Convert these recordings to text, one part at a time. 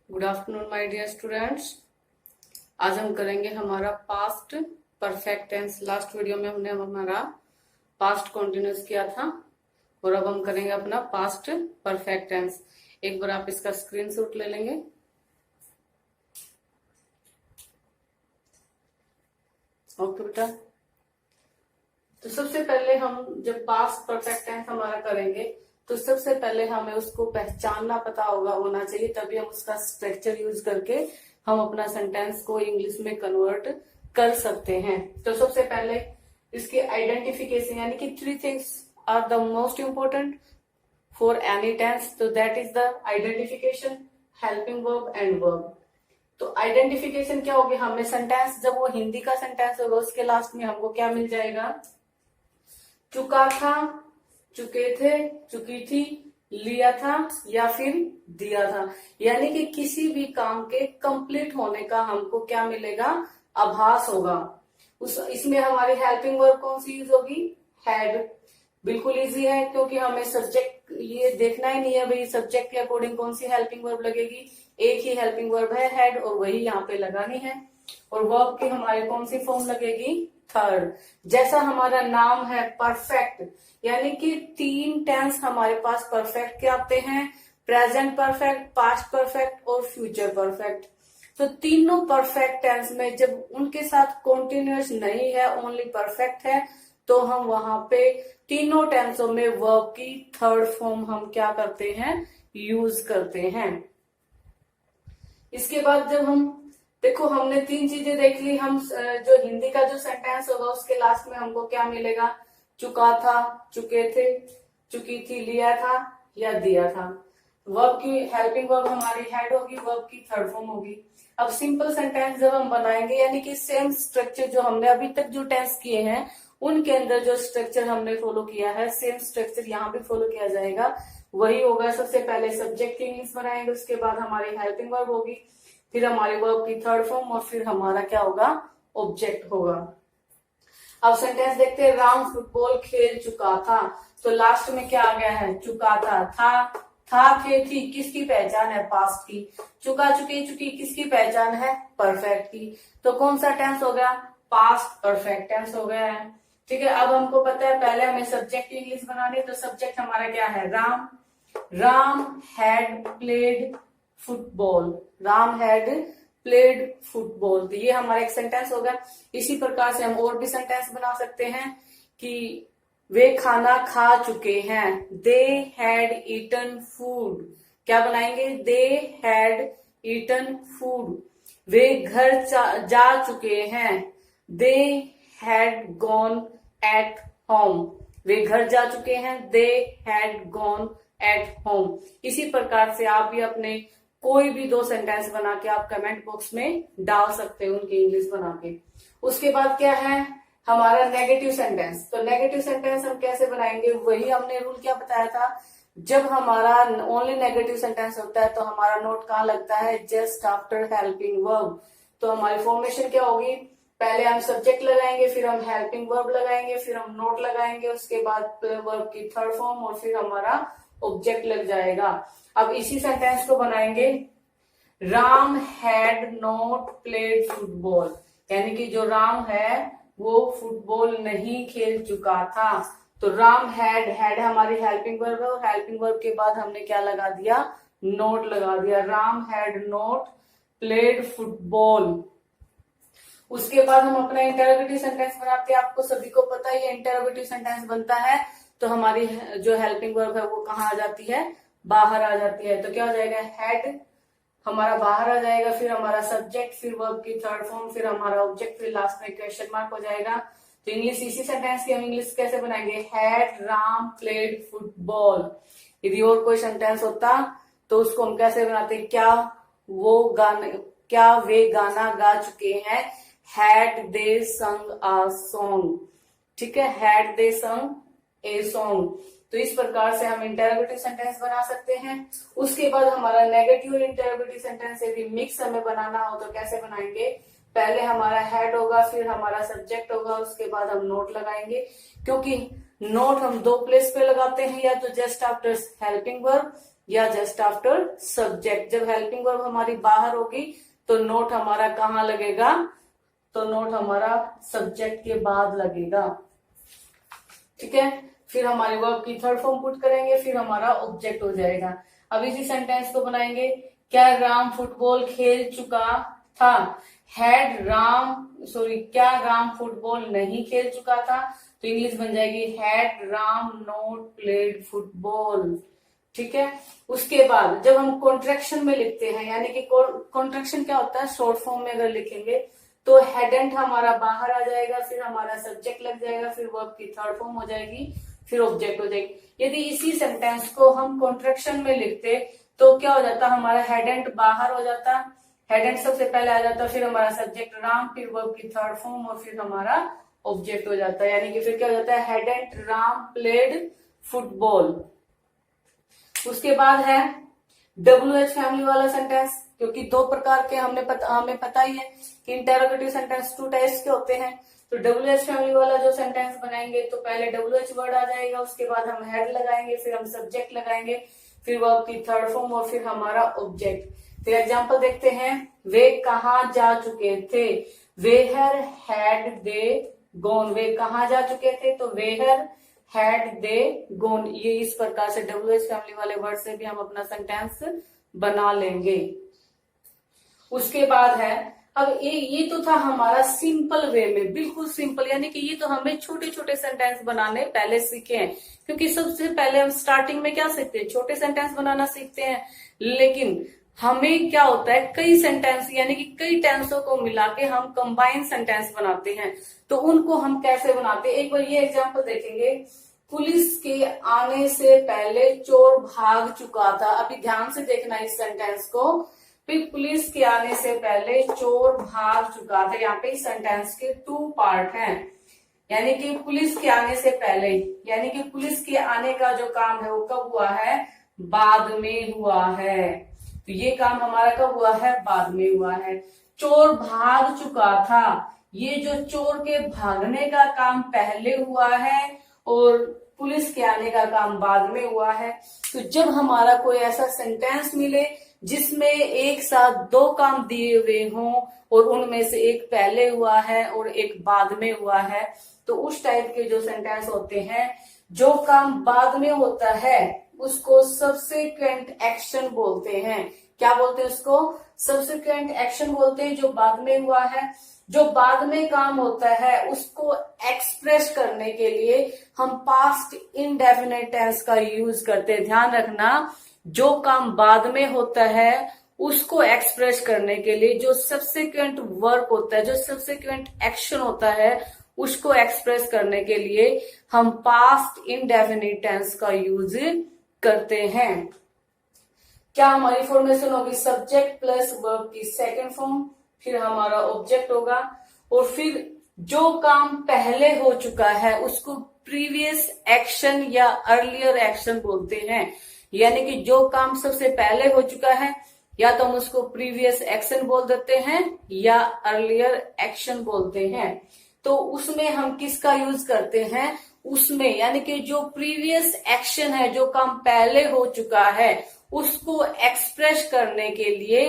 Good afternoon my dear students. आज हम करेंगे हमारा past perfect tense. Last video में हमने हमारा पास्ट कॉन्टिन्यूस किया था और अब हम करेंगे अपना पास्ट परफेक्ट टेंस। एक बार आप इसका स्क्रीनशॉट ले लेंगे। ओके बेटा, तो सबसे पहले हम जब पास्ट परफेक्ट टेंस हमारा करेंगे तो सबसे पहले हमें उसको पहचानना पता होना चाहिए, तभी हम उसका स्ट्रक्चर यूज करके हम अपना सेंटेंस को इंग्लिश में कन्वर्ट कर सकते हैं। तो सबसे पहले इसकी आइडेंटिफिकेशन, यानी कि 3 things are the most important for any tense. तो that is the identification, helping verb and verb. तो आइडेंटिफिकेशन क्या होगी, हमें सेंटेंस, जब वो हिंदी का सेंटेंस होगा उसके लास्ट में हमको क्या मिल जाएगा, चुका था, चुके थे, चुकी थी, लिया था या फिर दिया था। यानी कि किसी भी काम के कंप्लीट होने का हमको क्या मिलेगा, आभास होगा। इसमें हमारी हेल्पिंग वर्ब कौन सी यूज होगी, हैड। बिल्कुल इजी है, क्योंकि हमें सब्जेक्ट ये देखना ही नहीं है भाई सब्जेक्ट के अकॉर्डिंग कौन सी हेल्पिंग वर्ब लगेगी। एक ही हेल्पिंग वर्ब है हैड और वही यहाँ पे लगानी है। और वर्ब की हमारी कौन सी फॉर्म लगेगी, थर्ड। जैसा हमारा नाम है परफेक्ट, यानी कि 3 टेंस हमारे पास परफेक्ट के आते हैं, प्रेजेंट परफेक्ट, पास्ट परफेक्ट और फ्यूचर परफेक्ट। तो तीनों परफेक्ट टेंस में जब उनके साथ कॉन्टिन्यूअस नहीं है, ओनली परफेक्ट है, तो हम वहां पे तीनों टेंसों में वर्ब की थर्ड फॉर्म हम क्या करते हैं, यूज करते हैं। इसके बाद जब हम देखो, हमने 3 चीजें देख ली। हम जो हिंदी का जो सेंटेंस होगा उसके लास्ट में हमको क्या मिलेगा, चुका था, चुके थे, चुकी थी, लिया था या दिया था। वर्ब की हेल्पिंग वर्ब हमारी हैड होगी, वर्ब की थर्ड फॉर्म होगी। अब सिंपल सेंटेंस जब हम बनाएंगे, यानी कि सेम स्ट्रक्चर जो हमने अभी तक जो टेंस किए हैं उनके अंदर जो स्ट्रक्चर हमने फॉलो किया है, सेम स्ट्रक्चर यहाँ भी फॉलो किया जाएगा, वही होगा। सबसे पहले सब्जेक्ट की इंग्लिश बनाएंगे, उसके बाद हमारी हेल्पिंग वर्ब होगी, फिर हमारी वर्ब की थर्ड फॉर्म और फिर हमारा क्या होगा, ऑब्जेक्ट होगा। अब सेंटेंस देखते हैं, राम फुटबॉल खेल चुका था। तो लास्ट में क्या आ गया है, चुका था थे थी किसकी पहचान है, पास्ट की। चुका, चुकी, चुकी किसकी पहचान है, परफेक्ट की। तो कौन सा टेंस हो गया, पास्ट परफेक्ट टेंस हो गया है। ठीक है, अब हमको पता है पहले हमें सब्जेक्ट की इंग्लिश बनानी है। तो सब्जेक्ट हमारा क्या है, Ram. Ram had played football, Ram had played football. तो ये हमारा एक सेंटेंस होगा। इसी प्रकार से हम और भी सेंटेंस बना सकते हैं कि वे खाना खा चुके हैं, दे हैड ईटन फूड। क्या बनाएंगे, दे हैड ईटन फूड। वे घर जा चुके हैं, they had gone at home. वे घर जा चुके हैं, they had gone at home. इसी प्रकार से आप भी अपने कोई भी 2 सेंटेंस बना के आप कमेंट बॉक्स में डाल सकते हो उनकी इंग्लिश बना के। उसके बाद क्या है हमारा नेगेटिव सेंटेंस। तो नेगेटिव सेंटेंस हम कैसे बनाएंगे, वही हमने रूल क्या बताया था, जब हमारा ओनली नेगेटिव सेंटेंस होता है तो हमारा नोट कहाँ लगता है, जस्ट आफ्टर हेल्पिंग वर्ब। तो हमारी फॉर्मेशन क्या होगी, पहले हम सब्जेक्ट लगाएंगे, फिर हम हेल्पिंग वर्ब लगाएंगे, फिर हम नोट लगाएंगे, उसके बाद वर्ब की थर्ड फॉर्म और फिर हमारा ऑब्जेक्ट लग जाएगा। अब इसी सेंटेंस को बनाएंगे, Ram had not played football. यानी कि जो राम है वो फुटबॉल नहीं खेल चुका था। तो राम हैड हमारी हेल्पिंग वर्ब है और हेल्पिंग वर्ब के बाद हमने क्या लगा दिया, नोट लगा दिया, Ram had not played football. उसके बाद हम अपना इंटरोगेटिव सेंटेंस बनाते हैं। आपको सभी को पता है ये इंटरोगेटिव सेंटेंस बनता है तो हमारी जो हेल्पिंग वर्ब है वो कहाँ आ जाती है, बाहर आ जाती है। तो क्या हो जाएगा, हैड हमारा बाहर आ जाएगा, फिर हमारा सब्जेक्ट, फिर वर्ब की थर्ड फॉर्म, फिर हमारा ऑब्जेक्ट, फिर लास्ट में क्वेश्चन मार्क हो जाएगा। तो इंग्लिश इसी सेंटेंस की हम इंग्लिश कैसे बनाएंगे, हैड राम प्लेड फुटबॉल। यदि और कोई सेंटेंस होता तो उसको हम कैसे बनाते, क्या वे गाना गा चुके हैं, हैड दे संग अ सॉन्ग। ठीक है, हैड दे संग ए सॉन्ग। तो इस प्रकार से हम इंटरोगेटिव सेंटेंस बना सकते हैं। उसके बाद हमारा नेगेटिव और इंटरोगेटिव सेंटेंस यदि मिक्स हमें बनाना हो तो कैसे बनाएंगे, पहले हमारा हेड होगा, फिर हमारा सब्जेक्ट होगा, उसके बाद हम नोट लगाएंगे। क्योंकि नोट हम 2 प्लेस पे लगाते हैं, या तो जस्ट आफ्टर हेल्पिंग वर्ब या जस्ट आफ्टर सब्जेक्ट। जब हेल्पिंग वर्ब हमारी बाहर होगी तो नोट हमारा कहाँ लगेगा, तो नोट हमारा सब्जेक्ट के बाद लगेगा। ठीक है, फिर हमारी वर्ब की थर्ड फॉर्म पुट करेंगे, फिर हमारा ऑब्जेक्ट हो जाएगा। अब इसी सेंटेंस को बनाएंगे, क्या राम फुटबॉल खेल चुका था। क्या राम फुटबॉल नहीं खेल चुका था, तो इंग्लिश बन जाएगी had Ram not played football. ठीक है, उसके बाद जब हम कॉन्ट्रैक्शन में लिखते हैं, यानी कि कॉन्ट्रैक्शन क्या होता है, शॉर्ट फॉर्म में अगर लिखेंगे तो हेडेंट हमारा बाहर आ जाएगा, फिर हमारा सब्जेक्ट लग जाएगा, फिर वर्ब की थर्ड फॉर्म हो जाएगी, फिर ऑब्जेक्ट हो जाएगी। यदि इसी सेंटेंस को हम कॉन्ट्रैक्शन में लिखते तो क्या हो जाता, हमारा हेडेंट बाहर हो जाता, हेडेंट सबसे पहले आ जाता, फिर हमारा सब्जेक्ट राम, फिर वर्ब की थर्ड फॉर्म और फिर हमारा ऑब्जेक्ट हो जाता है। यानी कि फिर क्या हो जाता है, हेडेंट राम प्लेड फुटबॉल। उसके बाद है WH फैमिली वाला सेंटेंस, क्योंकि दो प्रकार के हमें पता ही है कि इंटेरोगेटिव सेंटेंस 2 टाइप्स के होते हैं। तो WH फैमिली वाला जो सेंटेंस बनाएंगे तो पहले WH वर्ड आ जाएगा, उसके बाद हम हेड लगाएंगे, फिर हम सब्जेक्ट लगाएंगे, फिर वर्ब की थर्ड फॉर्म और फिर हमारा ऑब्जेक्ट। फिर एग्जांपल देखते हैं, वे कहाँ जा चुके थे, वेयर हैड दे गॉन। वे कहाँ जा चुके थे, तो वेयर हैड दे गॉन। ये इस प्रकार से WH फैमिली वाले वर्ड से भी हम अपना सेंटेंस बना लेंगे। उसके बाद है, अब ये तो था हमारा सिंपल वे में, बिल्कुल सिंपल, यानी कि ये तो हमें छोटे छोटे सेंटेंस बनाने पहले सीखे हैं, क्योंकि सबसे पहले हम स्टार्टिंग में क्या सीखते हैं, छोटे सेंटेंस बनाना सीखते हैं। लेकिन हमें क्या होता है, कई सेंटेंस यानी कि कई टेंसों को मिला के हम कंबाइन सेंटेंस बनाते हैं। तो उनको हम कैसे बनाते हैं, एक बार ये एग्जांपल देखेंगे। पुलिस के आने से पहले चोर भाग चुका था। अभी ध्यान से देखना इस सेंटेंस को, फिर पुलिस के आने से पहले चोर भाग चुका था। यहाँ पे इस सेंटेंस के 2 पार्ट हैं, यानी कि पुलिस के आने से पहले, यानी कि पुलिस के आने का जो काम है वो कब हुआ है, बाद में हुआ है। तो ये काम हमारा कब हुआ है, बाद में हुआ है। चोर भाग चुका था, ये जो चोर के भागने का काम पहले हुआ है और पुलिस के आने का काम बाद में हुआ है। तो जब हमारा कोई ऐसा सेंटेंस मिले जिसमें एक साथ 2 काम दिए हुए हों और उनमें से एक पहले हुआ है और एक बाद में हुआ है, तो उस टाइप के जो सेंटेंस होते हैं, जो काम बाद में होता है उसको सबसिक्वेंट एक्शन बोलते हैं। क्या बोलते हैं उसको, सबसिक्वेंट एक्शन बोलते हैं, जो बाद में हुआ है। जो बाद में काम होता है उसको एक्सप्रेस करने के लिए हम पास्ट इंडेफिनिट टेंस का यूज करते हैं। ध्यान रखना, जो काम बाद में होता है उसको एक्सप्रेस करने के लिए जो सबसिक्वेंट वर्ब होता है, जो सबसिक्वेंट एक्शन होता है, उसको एक्सप्रेस करने के लिए हम पास्ट इंडेफिनिट टेंस का यूज करते हैं। क्या हमारी फॉर्मेशन होगी, सब्जेक्ट प्लस वर्ब की सेकंड फॉर्म, फिर हमारा ऑब्जेक्ट होगा, और फिर जो काम पहले हो चुका है उसको प्रीवियस एक्शन या अर्लियर एक्शन बोलते हैं। यानी कि जो काम सबसे पहले हो चुका है या तो हम उसको प्रीवियस एक्शन बोल देते हैं या अर्लियर एक्शन बोलते हैं। तो उसमें हम किसका यूज करते हैं, उसमें यानी कि जो प्रीवियस एक्शन है, जो काम पहले हो चुका है, उसको एक्सप्रेस करने के लिए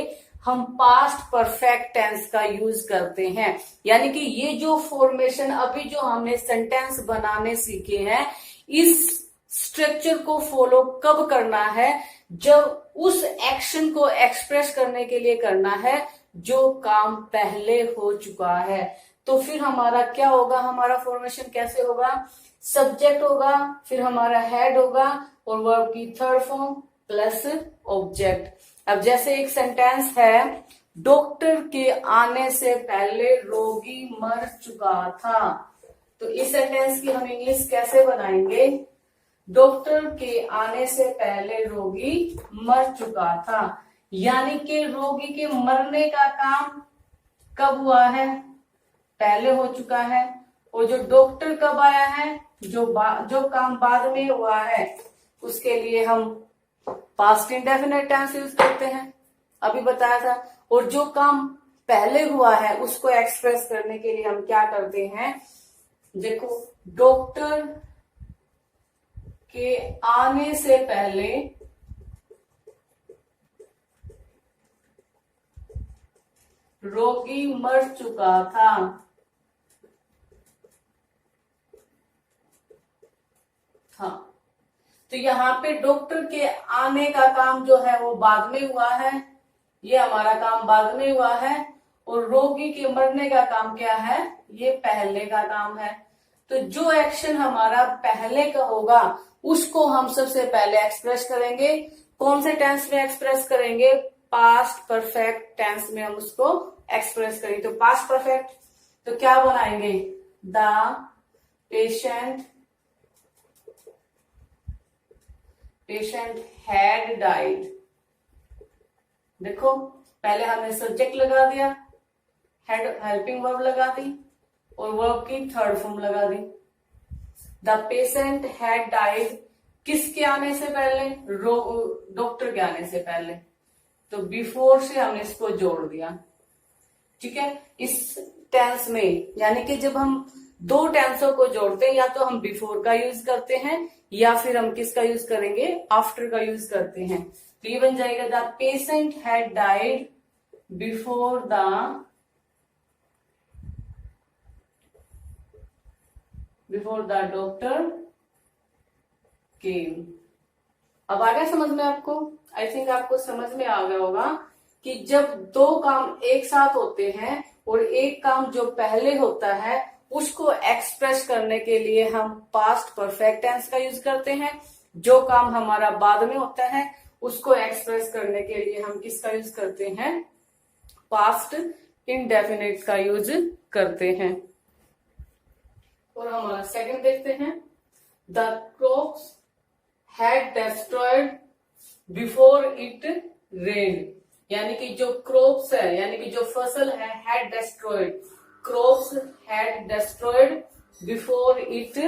हम पास्ट परफेक्ट टेंस का यूज करते हैं। यानी कि ये जो फॉर्मेशन अभी जो हमने सेंटेंस बनाने सीखे हैं, इस स्ट्रक्चर को फॉलो कब करना है, जब उस एक्शन को एक्सप्रेस करने के लिए करना है जो काम पहले हो चुका है। तो फिर हमारा क्या होगा, हमारा फॉर्मेशन कैसे होगा, सब्जेक्ट होगा, फिर हमारा हेड होगा और वर्ब की थर्ड फॉर्म प्लस ऑब्जेक्ट। अब जैसे एक सेंटेंस है, डॉक्टर के आने से पहले रोगी मर चुका था। तो इस सेंटेंस की हम इंग्लिश कैसे बनाएंगे, डॉक्टर के आने से पहले रोगी मर चुका था। यानी कि रोगी के मरने का काम कब हुआ है, पहले हो चुका है, और जो डॉक्टर कब आया है, जो काम बाद में हुआ है, उसके लिए हम पास्ट इंडेफिनिट टेंस यूज करते हैं, अभी बताया था। और जो काम पहले हुआ है उसको एक्सप्रेस करने के लिए हम क्या करते हैं, देखो, डॉक्टर के आने से पहले रोगी मर चुका था। तो यहाँ पे डॉक्टर के आने का काम जो है वो बाद में हुआ है, ये हमारा काम बाद में हुआ है, और रोगी के मरने का काम क्या है, ये पहले का काम है। तो जो एक्शन हमारा पहले का होगा उसको हम सबसे पहले एक्सप्रेस करेंगे। कौन से टेंस में एक्सप्रेस करेंगे, पास्ट परफेक्ट टेंस में हम उसको एक्सप्रेस करेंगे। तो पास्ट परफेक्ट तो क्या बनाएंगे, द पेशेंट हैड डाइड। देखो पहले हमने सब्जेक्ट लगा दिया, हैड हेल्पिंग वर्ब लगा दी, और वर्ब की थर्ड फॉर्म लगा दी। द पेशेंट हैड डाइड किसके आने से पहले, डॉक्टर के आने से पहले। तो बिफोर से हमने इसको जोड़ दिया, ठीक है। इस टेंस में यानी कि जब हम दो टेंसों को जोड़ते हैं, या तो हम बिफोर का यूज करते हैं या फिर हम किसका यूज करेंगे, आफ्टर का यूज करते हैं। तो ये बन जाएगा the patient had died before the doctor केम। अब आ गया समझ में आपको, आई थिंक आपको समझ में आ गया होगा कि जब दो काम एक साथ होते हैं और एक काम जो पहले होता है उसको एक्सप्रेस करने के लिए हम पास्ट परफेक्ट टेंस का यूज करते हैं। जो काम हमारा बाद में होता है उसको एक्सप्रेस करने के लिए हम किसका यूज करते हैं, पास्ट इंडेफिनिट का यूज करते हैं। और हमारा सेकंड देखते हैं, the crops had destroyed before it rain. यानी कि जो क्रॉप्स है, यानी कि जो फसल है, had destroyed, crops had destroyed before it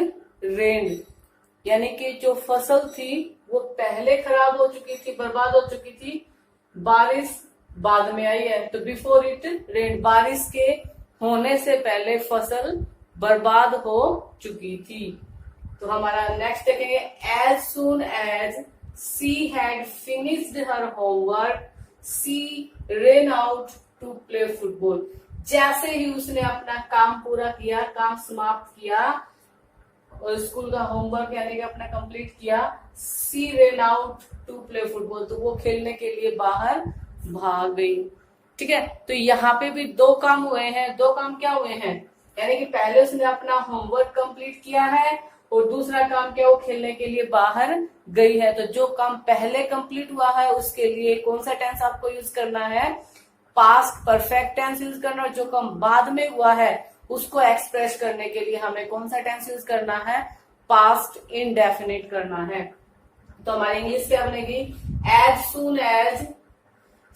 rain. यानी कि जो फसल थी वो पहले खराब हो चुकी थी, बर्बाद हो चुकी थी, बारिश बाद में आई है। तो बिफोर इट रेन, बारिश के होने से पहले फसल बर्बाद हो चुकी थी। तो हमारा नेक्स्ट देखेंगे, as soon as she had finished her homework she ran out to play football. जैसे ही उसने अपना काम पूरा किया, काम समाप्त किया और स्कूल का होमवर्क यानी कि अपना कंप्लीट किया, she ran out to play football, तो वो खेलने के लिए बाहर भाग गई। ठीक है, तो यहाँ पे भी दो काम हुए हैं। दो काम क्या हुए हैं, यानी कि पहले उसने अपना होमवर्क कंप्लीट किया है और दूसरा काम क्या, वो खेलने के लिए बाहर गई है। तो जो काम पहले कंप्लीट हुआ है उसके लिए कौन सा टेंस आपको यूज करना है, पास्ट परफेक्ट टेंस यूज करना। और जो काम बाद में हुआ है उसको एक्सप्रेस करने के लिए हमें कौन सा टेंस यूज करना है, पास्ट इनडेफिनिट करना है। तो हमारी इंग्लिश क्या बनेगी, as soon as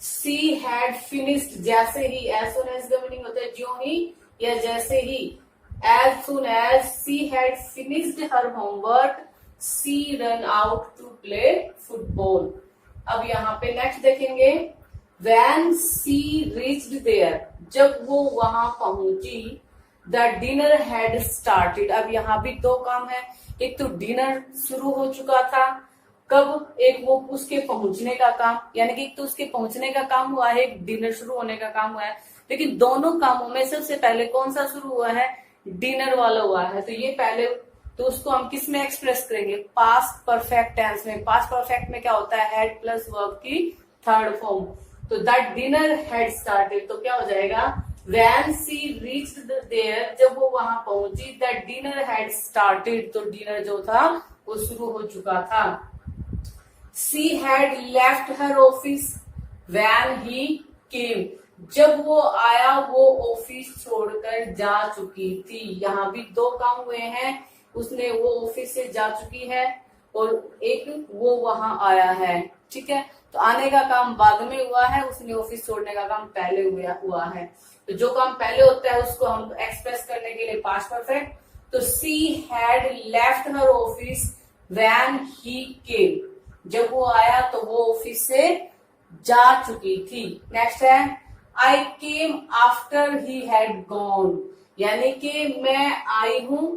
she had finished, जैसे ही, एज सुन एज का मीनिंग होता है ज्यों ही या जैसे ही। As soon as she had finished her homework she ran out to play football. अब यहाँ पे नेक्स्ट देखेंगे, व्हेन सी रीच्ड देयर, जब वो वहां पहुंची, द डिनर हैड स्टार्टेड। अब यहाँ भी दो काम है, एक तो डिनर शुरू हो चुका था, कब, एक वो उसके पहुंचने का काम, यानी कि एक तो उसके पहुंचने का काम हुआ है, एक डिनर शुरू होने का काम हुआ है। लेकिन दोनों कामों में सबसे पहले कौन सा शुरू हुआ है, डिनर वाला हुआ है। तो ये पहले, तो उसको हम किस में एक्सप्रेस करेंगे, पास्ट परफेक्ट टेंस में। पास्ट परफेक्ट में क्या होता है, हैड प्लस वर्ब की थर्ड फॉर्म। तो दैट डिनर हैड स्टार्टेड, तो क्या हो जाएगा, व्हेन सी रीच्ड देयर, जब वो वहां पहुंची, दैट डिनर हैड स्टार्टेड, तो डिनर जो था वो शुरू हो चुका था। She had left her office when he came, जब वो आया वो ऑफिस छोड़कर जा चुकी थी। यहाँ भी दो काम हुए हैं, उसने वो ऑफिस से जा चुकी है और एक वो वहां आया है। ठीक है, तो आने का काम बाद में हुआ है, उसने ऑफिस छोड़ने का काम पहले हुआ है। तो जो काम पहले होता है उसको हम एक्सप्रेस करने के लिए पास्ट परफेक्ट। तो she had left her office when he came, जब वो आया तो वो ऑफिस से जा चुकी थी। नेक्स्ट है, I came after he had gone, यानी कि मैं आई हूं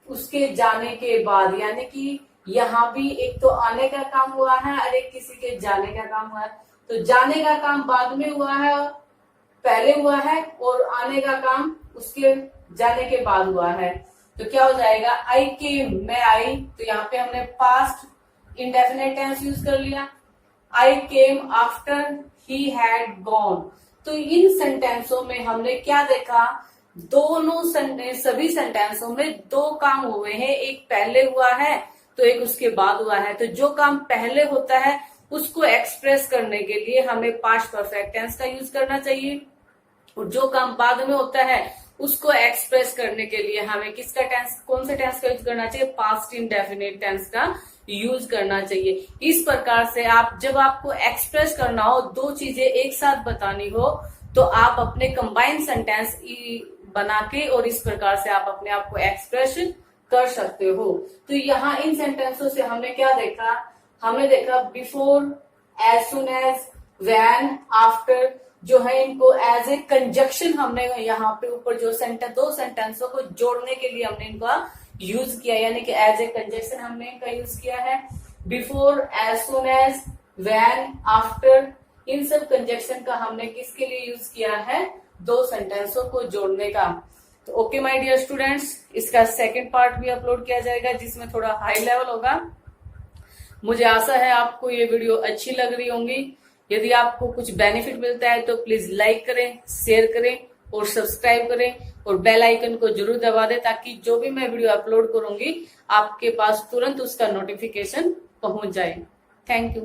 उसके जाने के बाद। यानी कि यहाँ भी एक तो आने का काम हुआ है और एक किसी के जाने का काम हुआ है। तो जाने का काम बाद में हुआ है पहले हुआ है और आने का काम उसके जाने के बाद हुआ है। तो क्या हो जाएगा, आई केम, मैं आई, तो यहाँ पे हमने पास्ट इंडेफिनेट टेंस यूज कर लिया। I came after he had gone. तो इन सेंटेंसों में हमने क्या देखा, दोनों सभी सेंटेंसों में दो काम हुए हैं, एक पहले हुआ है तो एक उसके बाद हुआ है। तो जो काम पहले होता है उसको एक्सप्रेस करने के लिए हमें पास्ट परफेक्ट टेंस का यूज करना चाहिए, और जो काम बाद में होता है उसको एक्सप्रेस करने के लिए हमें किसका टेंस, कौन से टेंस का यूज करना चाहिए, पास्ट इंडेफिनिट टेंस का यूज करना चाहिए। इस प्रकार से आप जब आपको एक्सप्रेस करना हो, दो चीजें एक साथ बतानी हो, तो आप अपने कंबाइंड सेंटेंस बना के और इस प्रकार से आप अपने आप को एक्सप्रेस कर सकते हो। तो यहाँ इन सेंटेंसों से हमने क्या देखा, हमने देखा before, as soon as, when, after, जो है इनको एज ए कंजक्शन हमने यहाँ पे ऊपर जो दो सेंटेंसों को जोड़ने के लिए हमने इनका यूज किया, यानी कि एज ए कंजक्शन हमने इनका यूज किया है। Before, as soon as, when, after, इन सब कंजक्शन का हमने किसके लिए यूज किया है, दो सेंटेंसों को जोड़ने का। तो ओके माय डियर स्टूडेंट्स, इसका सेकंड पार्ट भी अपलोड किया जाएगा जिसमें थोड़ा हाई लेवल होगा। मुझे आशा है आपको ये वीडियो अच्छी लग रही होंगी। यदि आपको कुछ बेनिफिट मिलता है तो प्लीज लाइक करें, शेयर करें और सब्सक्राइब करें, और बेल आइकन को जरूर दबा दें ताकि जो भी मैं वीडियो अपलोड करूंगी आपके पास तुरंत उसका नोटिफिकेशन पहुंच जाए। Thank you.